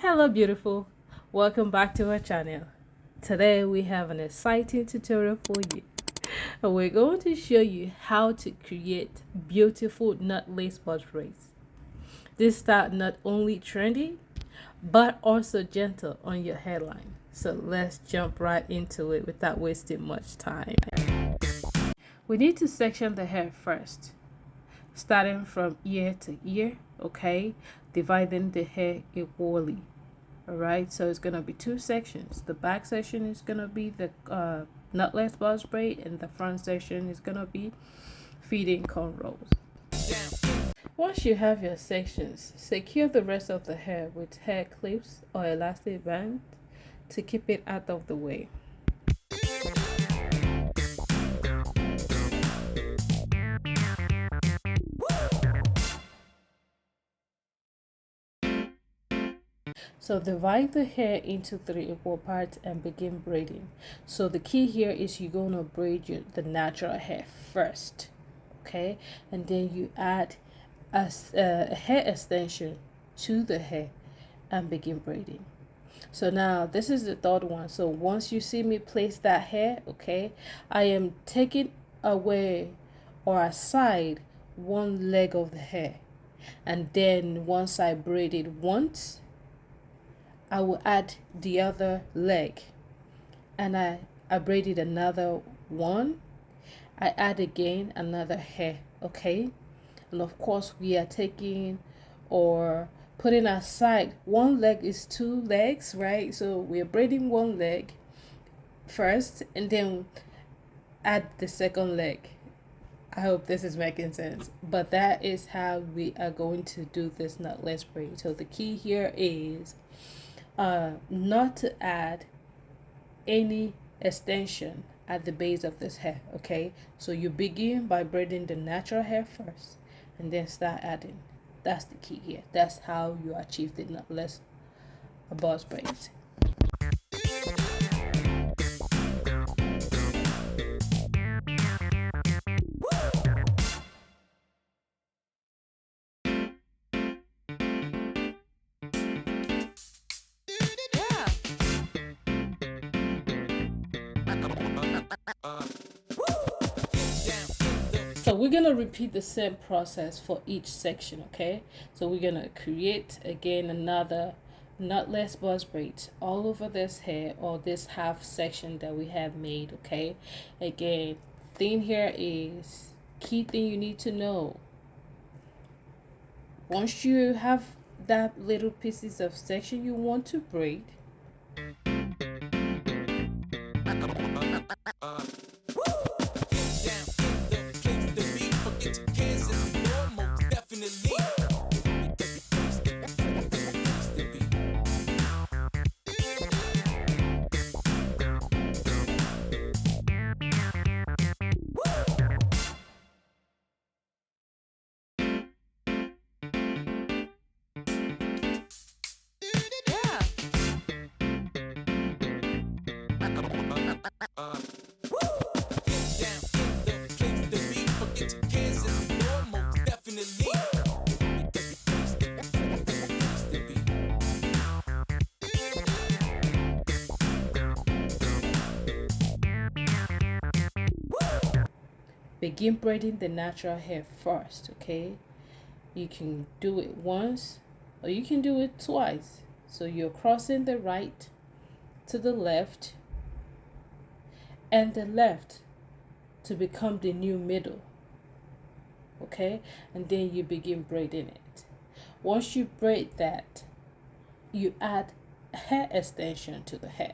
Hello beautiful, welcome back to our channel. Today we have an exciting tutorial for you. We're going to show you how to create beautiful knotless butt braids. This style not only trendy but also gentle on your hairline. So let's jump right into it without wasting much time. We need to section the hair first, starting from ear to ear, okay? Dividing the hair equally. All right, so it's gonna be two sections. The back section is gonna be the knotless buzz braid, and the front section is gonna be feeding cornrows. Once you have your sections, secure the rest of the hair with hair clips or elastic band to keep it out of the way. So divide the hair into three equal parts and begin braiding. So the key here is you're gonna braid the natural hair first, okay, and then you add a hair extension to the hair and begin braiding. So now this is the third one. So once you see me place that hair, okay, I am taking away or aside one leg of the hair, and then once I braid it once, I will add the other leg, and I braided another one. I add again another hair, okay? And of course we are taking or putting aside one leg is two legs, right? So we're braiding one leg first and then add the second leg. I hope this is making sense, but that is how we are going to do this knotless braid. So the key here is not to add any extension at the base of this hair, okay? So you begin by braiding the natural hair first and then start adding. That's the key here. That's how you achieve the knotless buzz braids. So we're gonna repeat the same process for each section, okay? So we're gonna create again another knotless buzz braid all over this hair or this half section that we have made, okay? Again, thing here is key thing you need to know. Once you have that little pieces of section you want to braid, begin braiding the natural hair first, okay? You can do it once or you can do it twice. So you're crossing the right to the left and the left to become the new middle, okay? And then you begin braiding it. Once you braid that, you add hair extension to the hair.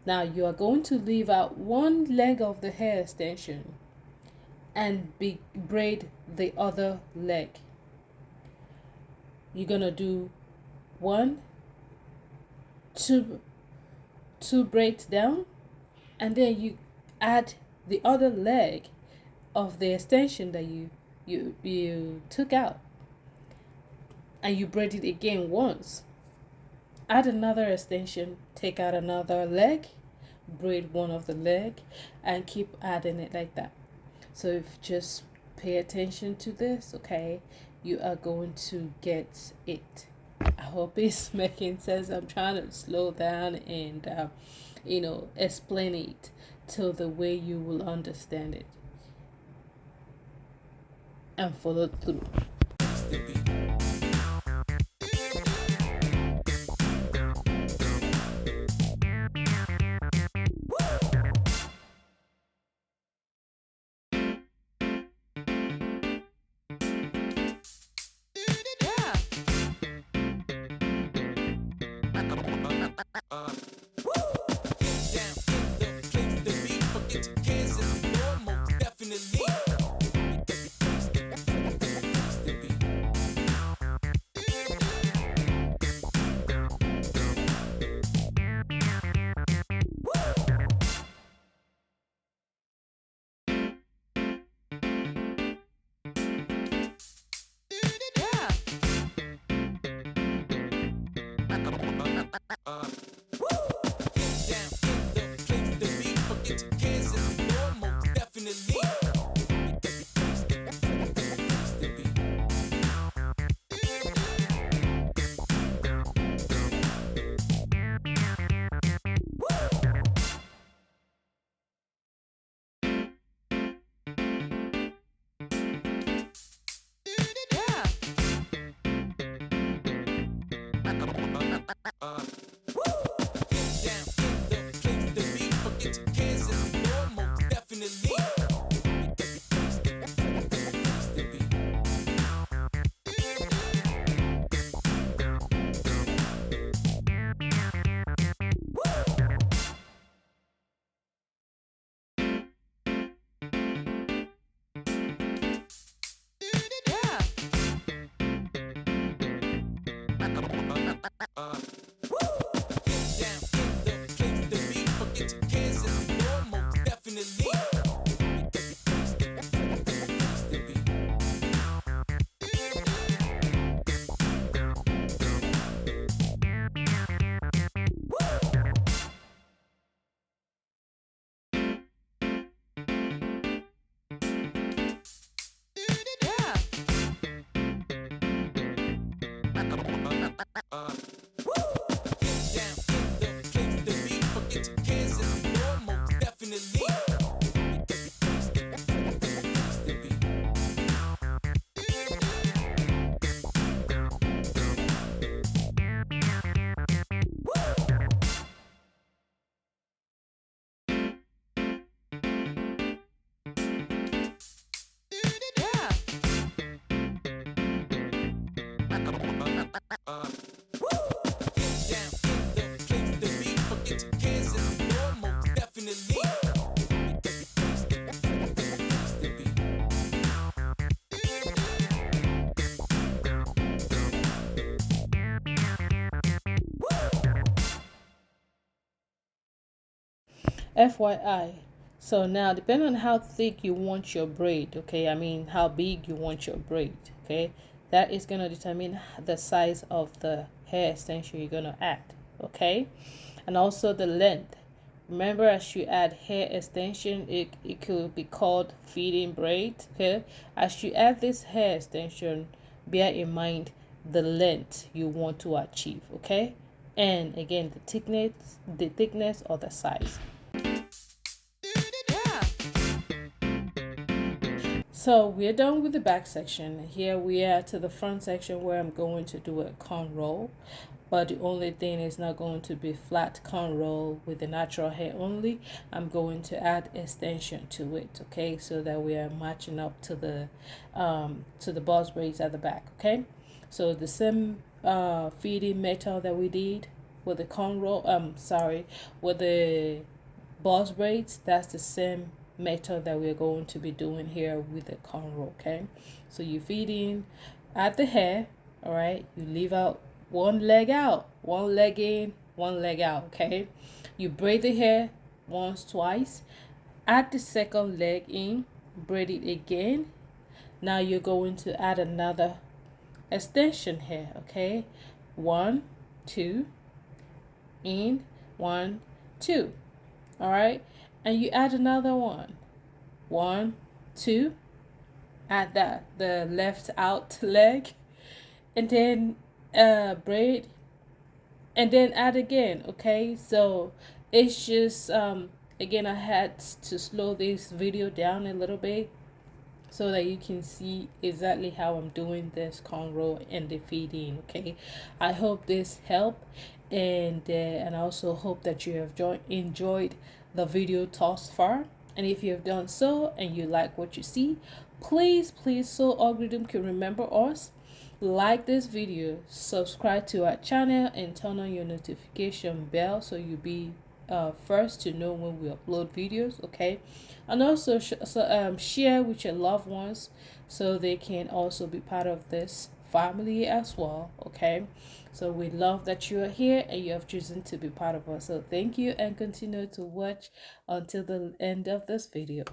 Now you are going to leave out one leg of the hair extension and braid the other leg. You're gonna do one, two braids down, and then you add the other leg of the extension that you took out, and you braid it again once. Add another extension, take out another leg, braid one of the leg, and keep adding it like that. So if just pay attention to this, okay, you are going to get it. I hope it's making sense. I'm trying to slow down and explain it to the way you will understand it and follow through. FYI. So now, depending on how thick you want your braid, okay, I mean how big you want your braid, okay, that is going to determine the size of the hair extension you're going to add, okay, and also the length. Remember, as you add hair extension, it could be called feeding braid, okay. As you add this hair extension, bear in mind the length you want to achieve, okay, and again the thickness or the size. So we're done with the back section. Here we are to the front section where I'm going to do a con roll. But the only thing is not going to be flat con roll with the natural hair only. I'm going to add extension to it, okay, so that we are matching up to the boss braids at the back, okay. So the same feeding method that we did with the con roll, with the boss braids, that's the same method that we're going to be doing here with the cornrow, okay. So you feed in at the hair, all right, you leave out one leg out, one leg in, one leg out, okay. You braid the hair once, twice, add the second leg in, braid it again. Now you're going to add another extension here, okay. 1 2 in, 1 2, all right, and you add another one, 1 2, add that the left out leg, and then braid, and then add again. Okay, so it's just again, I had to slow this video down a little bit so that you can see exactly how I'm doing this cornrow and the feeding. Okay, I hope this helped, and I also hope that you have enjoyed the video thus far. And if you have done so and you like what you see, please, so algorithm can remember us, like this video, subscribe to our channel, and turn on your notification bell so you'll be first to know when we upload videos. Okay, and also share with your loved ones so they can also be part of this family as well. Okay, so we love that you are here and you have chosen to be part of us. So thank you, and continue to watch until the end of this video.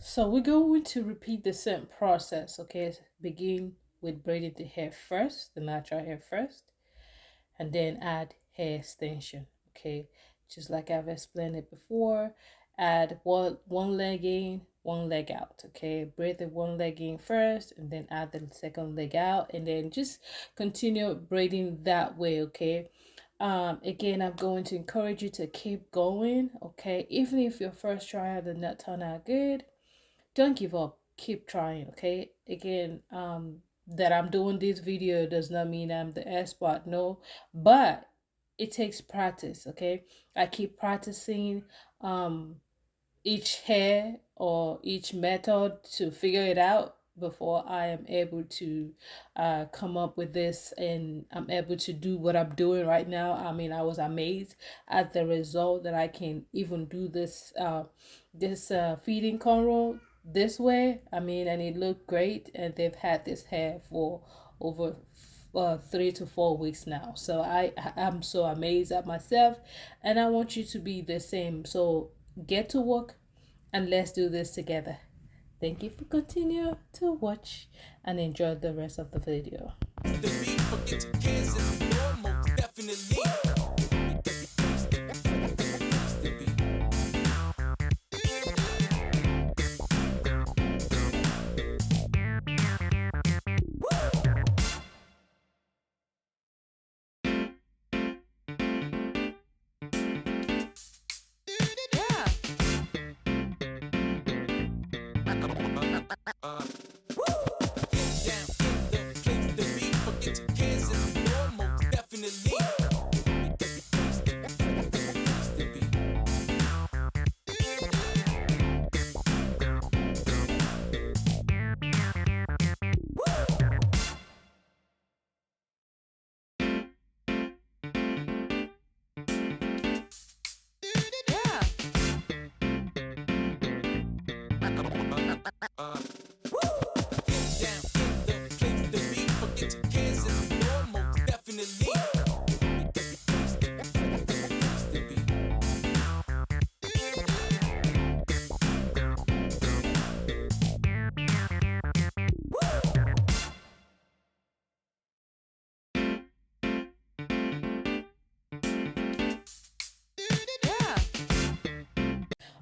So we're going to repeat the same process. Okay, begin with braiding the hair first, the natural hair first, and then add hair extension. Okay, just like I've explained it before, add one leg in, one leg out. Okay, braid the one leg in first, and then add the second leg out, and then just continue braiding that way. Okay, again, I'm going to encourage you to keep going. Okay, even if your first try did not turn out good, don't give up, keep trying. Okay, again, that I'm doing this video does not mean I'm the expert, no, but it takes practice. Okay, I keep practicing each hair or each method to figure it out before I am able to come up with this, and I'm able to do what I'm doing right now. I mean, I was amazed at the result that I can even do this feeding cornrow this way. I mean, and it looked great, and they've had this hair for over 3 to 4 weeks now. So I'm so amazed at myself, and I want you to be the same. So get to work and let's do this together. Thank you for continuing to watch and enjoy the rest of the video.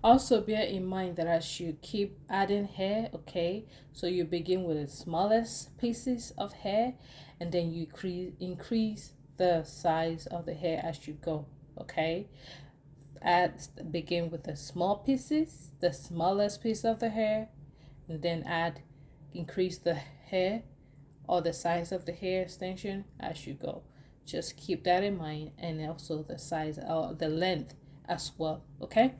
Also bear in mind that as you keep adding hair, okay, so you begin with the smallest pieces of hair, and then you increase the size of the hair as you go. Okay, begin with the small pieces, the smallest piece of the hair, and then increase the hair or the size of the hair extension as you go. Just keep that in mind, and also the size or the length as well. Okay,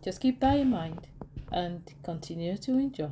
just keep that in mind and continue to enjoy.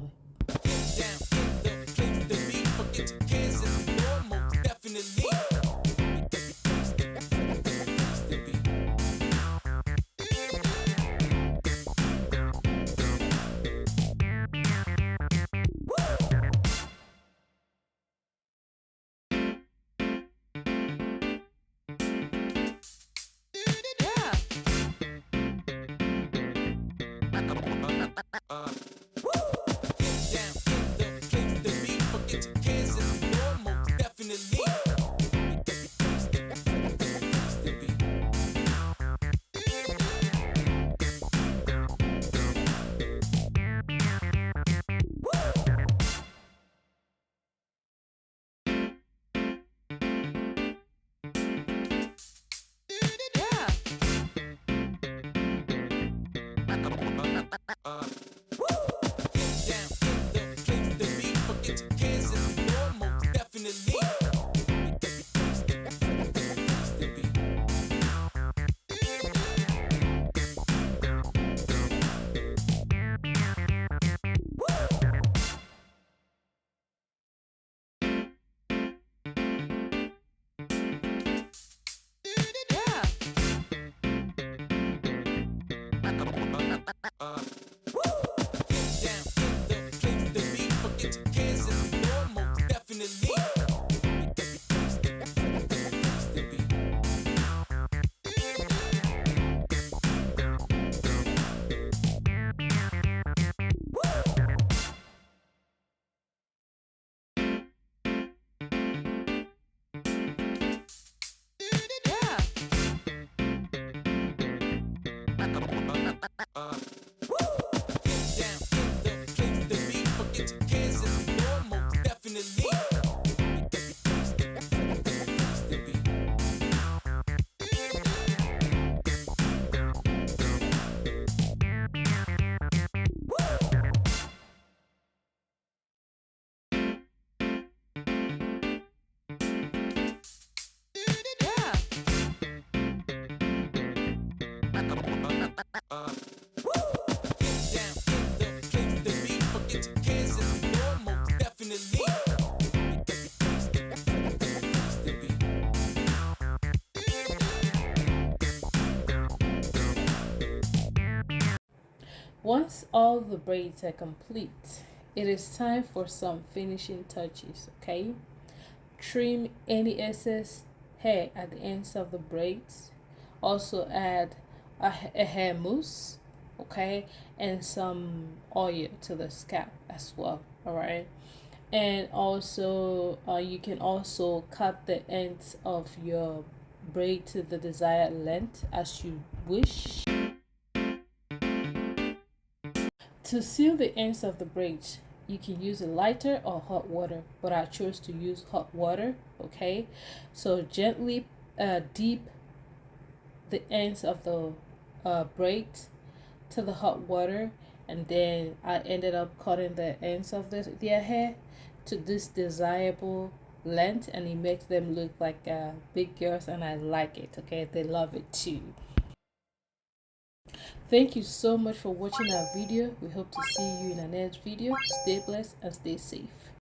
Once all the braids are complete, it is time for some finishing touches, okay? Trim any excess hair at the ends of the braids. Also add a hair mousse, okay? And some oil to the scalp as well, all right? And also you can also cut the ends of your braid to the desired length as you wish. To seal the ends of the braids, you can use a lighter or hot water, but I chose to use hot water, okay? So gently dip the ends of the braids to the hot water, and then I ended up cutting the ends of their hair to this desirable length, and it makes them look like big girls, and I like it, okay? They love it too. Thank you so much for watching our video. We hope to see you in our next video. Stay blessed and stay safe.